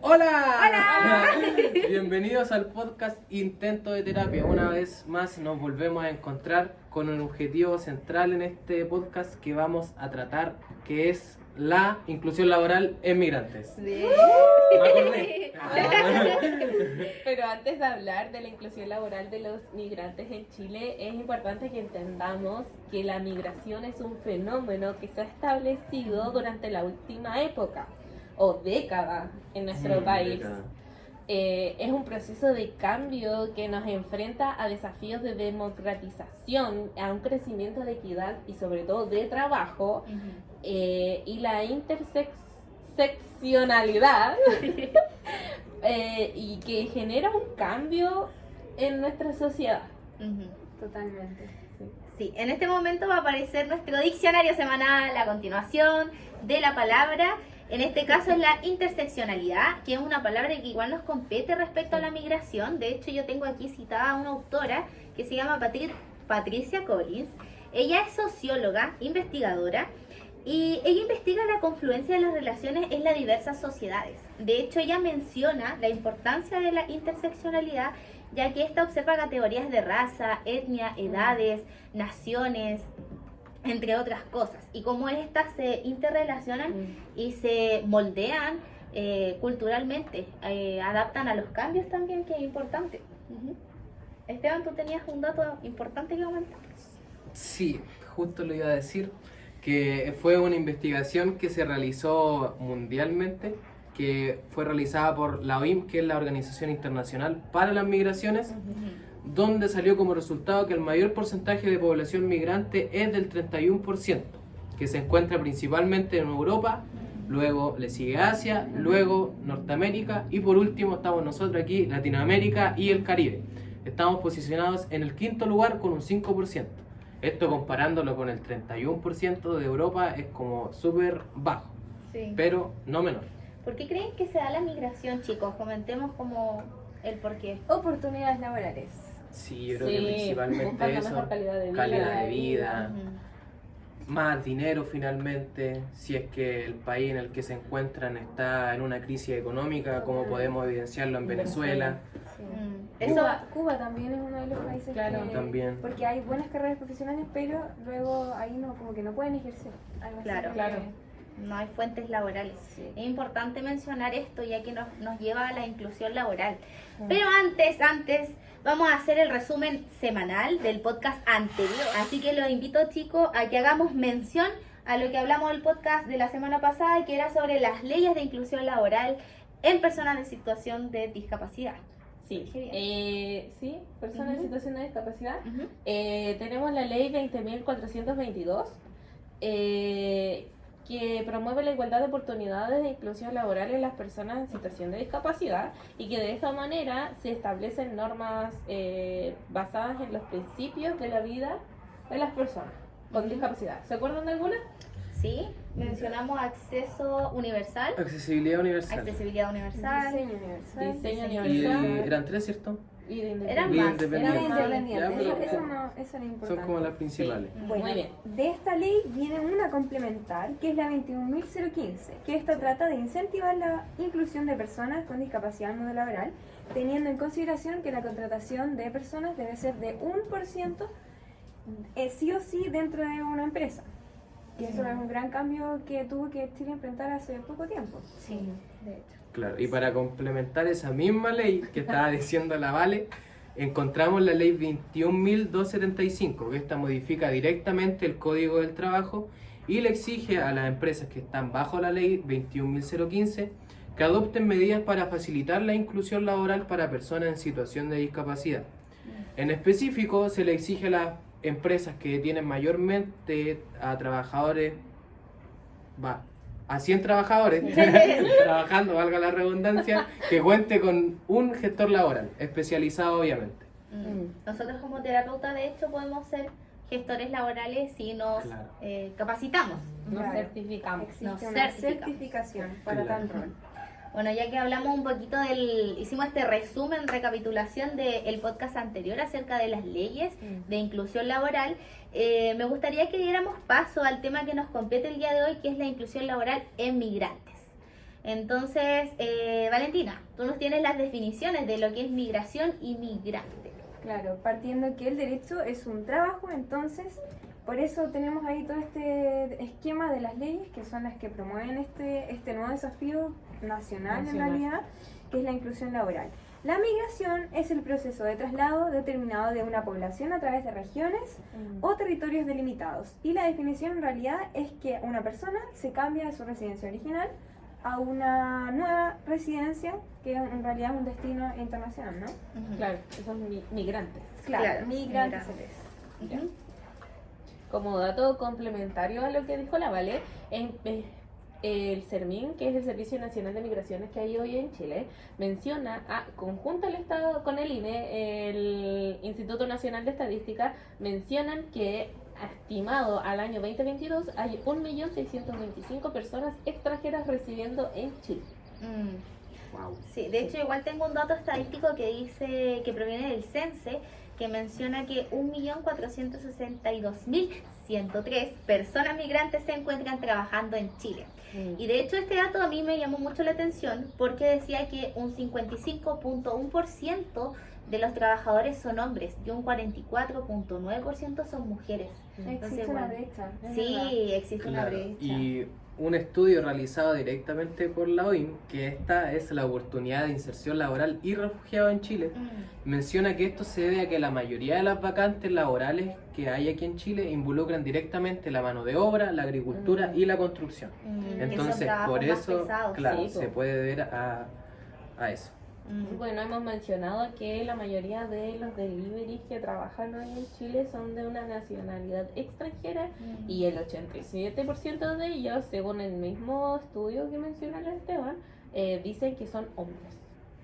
¡Hola! ¡Hola! Bienvenidos al podcast Intento de Terapia. Una vez más nos volvemos a encontrar con un objetivo central en este podcast que vamos a tratar, que es la inclusión laboral en migrantes. Sí. Me acordé. Pero antes de hablar de la inclusión laboral de los migrantes en Chile, es importante que entendamos que la migración es un fenómeno que se ha establecido durante la última época o década en nuestro país. Década. Es un proceso de cambio que nos enfrenta a desafíos de democratización, a un crecimiento de equidad y sobre todo de trabajo, y la interseccionalidad y que genera un cambio en nuestra sociedad. Totalmente. Sí, en este momento va a aparecer nuestro diccionario semanal a continuación de la palabra. En este caso es la interseccionalidad, que es una palabra que igual nos compete respecto a la migración. De hecho, yo tengo aquí citada a una autora que se llama Patricia Collins. Ella es socióloga, investigadora, y ella investiga la confluencia de las relaciones en las diversas sociedades. De hecho, ella menciona la importancia de la interseccionalidad, ya que esta observa categorías de raza, etnia, edades, naciones, entre otras cosas, y cómo estas se interrelacionan y se moldean culturalmente, adaptan a los cambios también, que es importante. Esteban, tú tenías un dato importante que comentar. Sí, justo lo iba a decir, que fue una investigación que se realizó mundialmente, que fue realizada por la OIM, que es la Organización Internacional para las Migraciones, donde salió como resultado que el mayor porcentaje de población migrante es del 31%, que se encuentra principalmente en Europa, luego le sigue Asia, luego Norteamérica y por último estamos nosotros aquí, Latinoamérica y el Caribe. Estamos posicionados en el quinto lugar con un 5%. Esto comparándolo con el 31% de Europa es como súper bajo, Sí. pero no menor. ¿Por qué creen que se da la migración, chicos? Comentemos como el porqué. Oportunidades laborales. Sí, yo creo que principalmente buscando eso, mejor calidad de vida. calidad de vida, más dinero finalmente, si es que el país en el que se encuentran está en una crisis económica, como podemos evidenciarlo en Venezuela. Eso, Cuba también es uno de los países Claro, que, también. porque hay buenas carreras profesionales, pero luego ahí no, como que no pueden ejercer. Algo así Claro. como Claro. no hay fuentes laborales. Sí. Es importante mencionar esto, ya que nos lleva a la inclusión laboral. Sí. Pero antes, vamos a hacer el resumen semanal del podcast anterior. Así que los invito, chicos, a que hagamos mención a lo que hablamos del podcast de la semana pasada, que era sobre las leyes de inclusión laboral en personas en situación de discapacidad. Sí, Qué bien. sí, personas en situación de discapacidad. Ujú. Tenemos la ley 20.422, que promueve la igualdad de oportunidades de inclusión laboral en las personas en situación de discapacidad y que de esta manera se establecen normas basadas en los principios de la vida de las personas con discapacidad. ¿Se acuerdan de alguna? Sí, mencionamos acceso universal, Accesibilidad universal. accesibilidad universal. Diseño universal. Diseño Y universal. eran tres, ¿cierto? Y de Eran Y más. independiente. Independiente. Ya, pero Eso era importante. son como las principales. Bueno, Muy bien. de esta ley viene una complementar, que es la 21.015, que esta trata de incentivar la inclusión de personas con discapacidad en el mundo laboral, teniendo en consideración que la contratación de personas debe ser de 1% sí o sí dentro de una empresa. Y eso es un gran cambio que tuvo que Chile enfrentar hace poco tiempo. Sí. De hecho. Claro, y para complementar esa misma ley que estaba diciendo la Vale, encontramos la ley 21.275, que esta modifica directamente el Código del Trabajo y le exige a las empresas que están bajo la ley 21.015 que adopten medidas para facilitar la inclusión laboral para personas en situación de discapacidad. En específico, se le exige a las empresas que tienen mayormente a trabajadores, a 100 trabajadores trabajando, valga la redundancia, que cuente con un gestor laboral, especializado obviamente. Nosotros como terapeutas, de hecho, podemos ser gestores laborales si nos Claro. Capacitamos. Nos Claro. certificamos. Existe Nos una certificamos. certificación para Claro. tal rol. Bueno, ya que hablamos un poquito hicimos este resumen, recapitulación del podcast anterior acerca de las leyes de inclusión laboral, me gustaría que diéramos paso al tema que nos compete el día de hoy, que es la inclusión laboral en migrantes. Entonces, Valentina, tú nos tienes las definiciones de lo que es migración y migrante. Claro, partiendo que el derecho es un trabajo, entonces por eso tenemos ahí todo este esquema de las leyes que son las que promueven este nuevo desafío nacional en realidad, que es la inclusión laboral. La migración es el proceso de traslado determinado de una población a través de regiones o territorios delimitados. Y la definición en realidad es que una persona se cambia de su residencia original a una nueva residencia que en realidad es un destino internacional, ¿no? Claro, esos migrantes. Claro, migrantes. Ya. Como dato complementario a lo que dijo la Vale, el SERMIN, que es el Servicio Nacional de Migraciones que hay hoy en Chile, menciona, conjunto al Estado con el INE, el Instituto Nacional de Estadística, mencionan que estimado al año 2022 hay 1.625.000 personas extranjeras residiendo en Chile. Wow. Sí, de hecho igual tengo un dato estadístico que dice que proviene del CENSE, que menciona que 1.462.103 personas migrantes se encuentran trabajando en Chile. Y de hecho este dato a mí me llamó mucho la atención porque decía que un 55.1% de los trabajadores son hombres y un 44.9% son mujeres. Existe una brecha. Sí, existe una Claro, brecha. y un estudio realizado directamente por la OIM, que esta es la oportunidad de inserción laboral y refugiado en Chile, menciona que esto se debe a que la mayoría de las vacantes laborales que hay aquí en Chile involucran directamente la mano de obra, la agricultura y la construcción. Entonces, por eso, claro, sí, se puede deber a eso. Bueno, hemos mencionado que la mayoría de los deliveries que trabajan hoy en Chile son de una nacionalidad extranjera y el 87% de ellos, según el mismo estudio que menciona el Esteban, dicen que son hombres.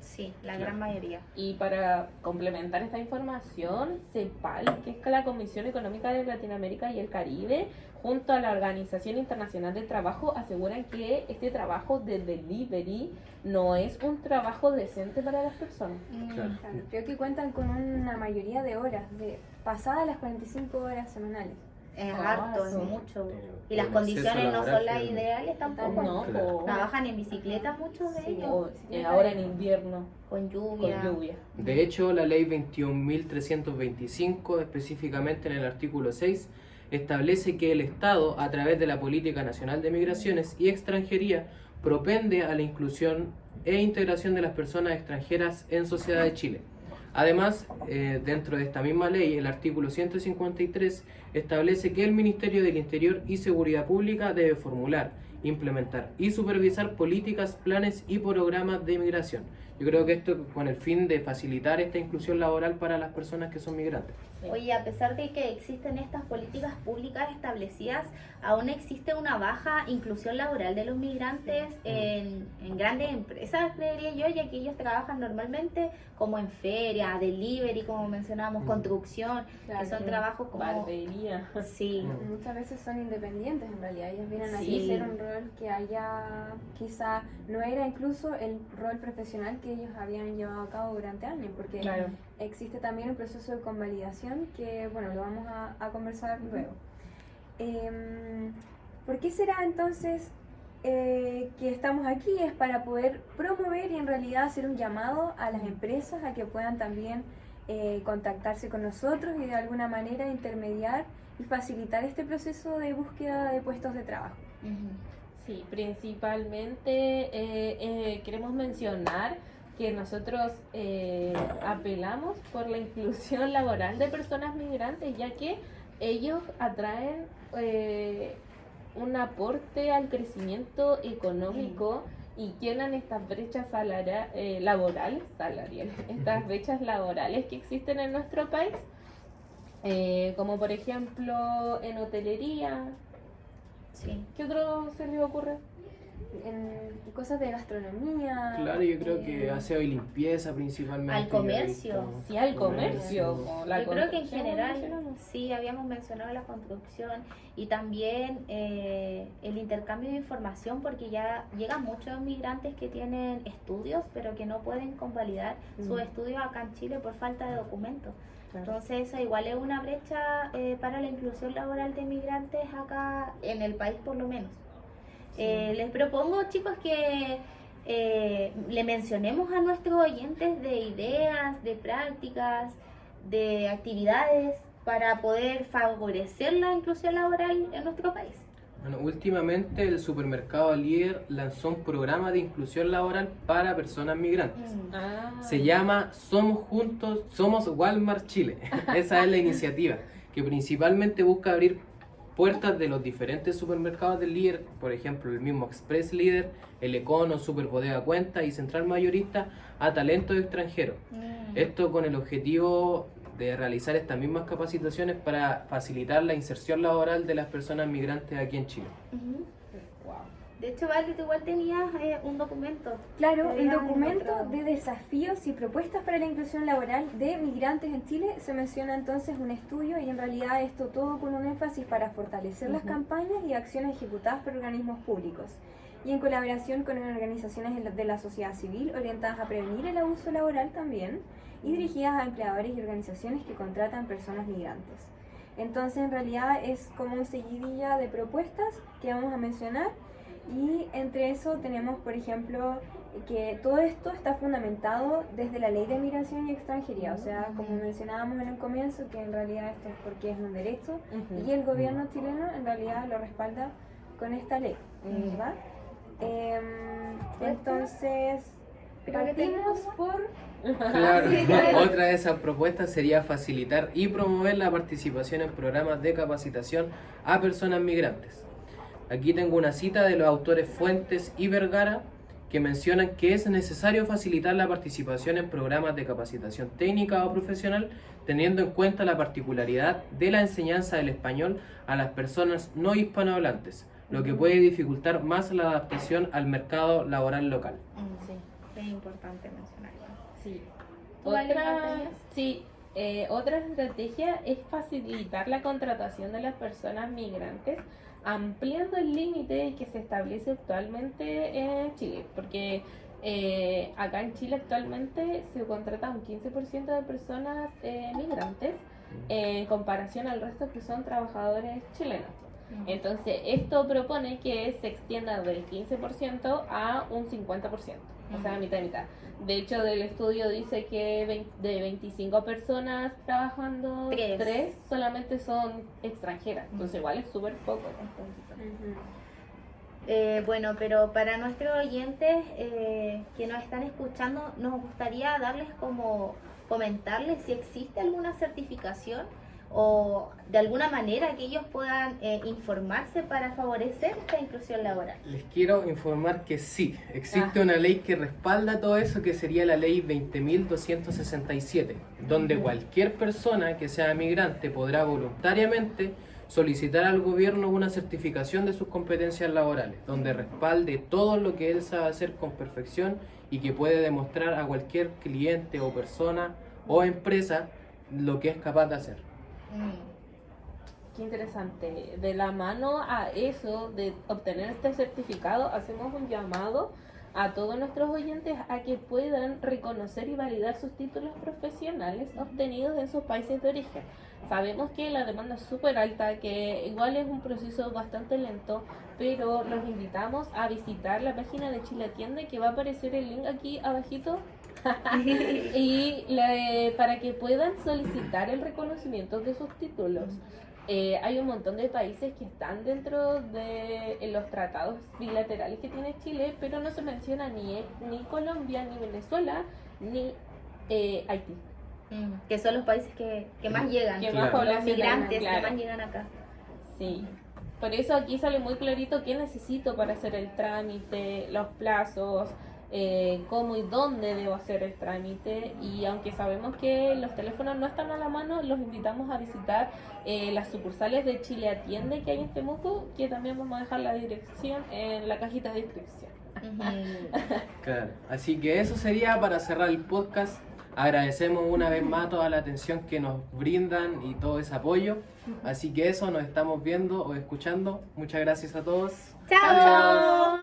Sí, la gran mayoría. Y para complementar esta información, CEPAL, que es la Comisión Económica de Latinoamérica y el Caribe, junto a la Organización Internacional del Trabajo, aseguran que este trabajo de delivery no es un trabajo decente para las personas. Claro. Claro, creo que cuentan con una mayoría de horas, pasadas las 45 horas semanales. Es Ah, harto, es sí. mucho. Y El las exceso condiciones no laboral son las que- ideales tampoco. No, Claro. po. Trabajan en bicicleta muchos de Sí. ellos, O, ahora en invierno, con con lluvia. lluvia. De hecho, la ley 21.325, específicamente en el artículo 6, establece que el Estado, a través de la Política Nacional de Migraciones y Extranjería, propende a la inclusión e integración de las personas extranjeras en sociedad de Chile. Además, dentro de esta misma ley, el artículo 153 establece que el Ministerio del Interior y Seguridad Pública debe formular, implementar y supervisar políticas, planes y programas de migración. Yo creo que esto con el fin de facilitar esta inclusión laboral para las personas que son migrantes. Oye, a pesar de que existen estas políticas públicas establecidas, aún existe una baja inclusión laboral de los migrantes en grandes empresas, creería yo, ya que ellos trabajan normalmente como en feria, delivery, como mencionábamos, construcción, Claro, que son trabajos como... Barbería. Sí, Muchas veces son independientes en realidad, ellos vienen aquí Sí. a hacer un rol que quizá no era incluso el rol profesional que ellos habían llevado a cabo durante años, porque Claro. existe también un proceso de convalidación que, bueno, lo vamos a conversar luego. ¿Por qué será entonces que estamos aquí? Es para poder promover y en realidad hacer un llamado a las empresas a que puedan también contactarse con nosotros y de alguna manera intermediar y facilitar este proceso de búsqueda de puestos de trabajo. Sí, principalmente queremos mencionar que nosotros apelamos por la inclusión laboral de personas migrantes, ya que ellos atraen un aporte al crecimiento económico y llenan estas brechas laborales, estas brechas laborales que existen en nuestro país, como por ejemplo en hotelería. sí. ¿Qué otro se les ocurre? En cosas de gastronomía. Claro, yo creo que aseo y limpieza principalmente. Al yo he comercio. visto. Sí, al comercio. Comercio. como la Yo creo que en construcción, general mencionamos. sí habíamos mencionado la construcción y también el intercambio de información, porque ya llegan muchos migrantes que tienen estudios pero que no pueden convalidar sus estudios acá en Chile por falta de documentos. Claro. Entonces eso igual es una brecha para la inclusión laboral de migrantes acá en el país por lo menos. Les propongo, chicos, que le mencionemos a nuestros oyentes de ideas, de prácticas, de actividades para poder favorecer la inclusión laboral en nuestro país. Bueno, últimamente el supermercado Líder lanzó un programa de inclusión laboral para personas migrantes. Se llama Somos Walmart Chile. Esa es la iniciativa, que principalmente busca abrir puertas de los diferentes supermercados del Líder, por ejemplo el mismo Express Líder, el Econo, Super Bodega Cuenta y Central Mayorista, a talentos extranjeros. Esto con el objetivo de realizar estas mismas capacitaciones para facilitar la inserción laboral de las personas migrantes aquí en Chile. De hecho, Vale, tú igual tenías un documento. Claro, el documento de desafíos y propuestas para la inclusión laboral de migrantes en Chile. Se menciona entonces un estudio y en realidad esto todo con un énfasis para fortalecer las campañas y acciones ejecutadas por organismos públicos y en colaboración con organizaciones de la sociedad civil orientadas a prevenir el abuso laboral también y dirigidas a empleadores y organizaciones que contratan personas migrantes. Entonces en realidad es como un seguidilla de propuestas que vamos a mencionar. Y entre eso tenemos, por ejemplo, que todo esto está fundamentado desde la Ley de Migración y Extranjería, o sea, como mencionábamos en un comienzo, que en realidad esto es porque es un derecho y el gobierno chileno en realidad lo respalda con esta ley, ¿verdad? Entonces, partimos por... Claro, otra de esas propuestas sería facilitar y promover la participación en programas de capacitación a personas migrantes. Aquí tengo una cita de los autores Fuentes y Vergara que mencionan que es necesario facilitar la participación en programas de capacitación técnica o profesional teniendo en cuenta la particularidad de la enseñanza del español a las personas no hispanohablantes, lo que puede dificultar más la adaptación al mercado laboral local. Sí, es importante mencionarlo. Sí. Otra Estrategia es facilitar la contratación de las personas migrantes ampliando el límite que se establece actualmente en Chile, porque acá en Chile actualmente se contrata un 15% de personas migrantes en comparación al resto que son trabajadores chilenos. Entonces esto propone que se extienda del 15% a un 50%, o sea, mitad y mitad. De hecho, del estudio dice que de 25 personas trabajando, 3 solamente son extranjeras. Entonces igual es súper poco. Bueno, pero para nuestros oyentes que nos están escuchando, nos gustaría comentarles si existe alguna certificación o de alguna manera que ellos puedan informarse para favorecer esta inclusión laboral. Les quiero informar que sí, existe una ley que respalda todo eso, que sería la ley 20.267, donde cualquier persona que sea migrante podrá voluntariamente solicitar al gobierno una certificación de sus competencias laborales, donde respalde todo lo que él sabe hacer con perfección y que puede demostrar a cualquier cliente o persona o empresa lo que es capaz de hacer. Qué interesante. De la mano a eso de obtener este certificado, hacemos un llamado a todos nuestros oyentes a que puedan reconocer y validar sus títulos profesionales obtenidos en sus países de origen. Sabemos que la demanda es súper alta, que igual es un proceso bastante lento, pero los invitamos a visitar la página de Chile Atiende, que va a aparecer el link aquí abajito y para que puedan solicitar el reconocimiento de sus títulos. Hay un montón de países que están dentro de los tratados bilaterales que tiene Chile, pero no se menciona ni Colombia, ni Venezuela, ni Haití. Que son los países que más llegan, que más los migrantes claro. que más llegan acá. Sí. Por eso aquí sale muy clarito qué necesito para hacer el trámite, los plazos, cómo y dónde debo hacer el trámite. Y aunque sabemos que los teléfonos no están a la mano, los invitamos a visitar las sucursales de Chile Atiende que hay en Temuco, que también vamos a dejar la dirección en la cajita de descripción. Claro. Así que eso sería para cerrar el podcast. Agradecemos una vez más toda la atención que nos brindan y todo ese apoyo. Así que eso, nos estamos viendo o escuchando. Muchas gracias a todos. ¡Chao!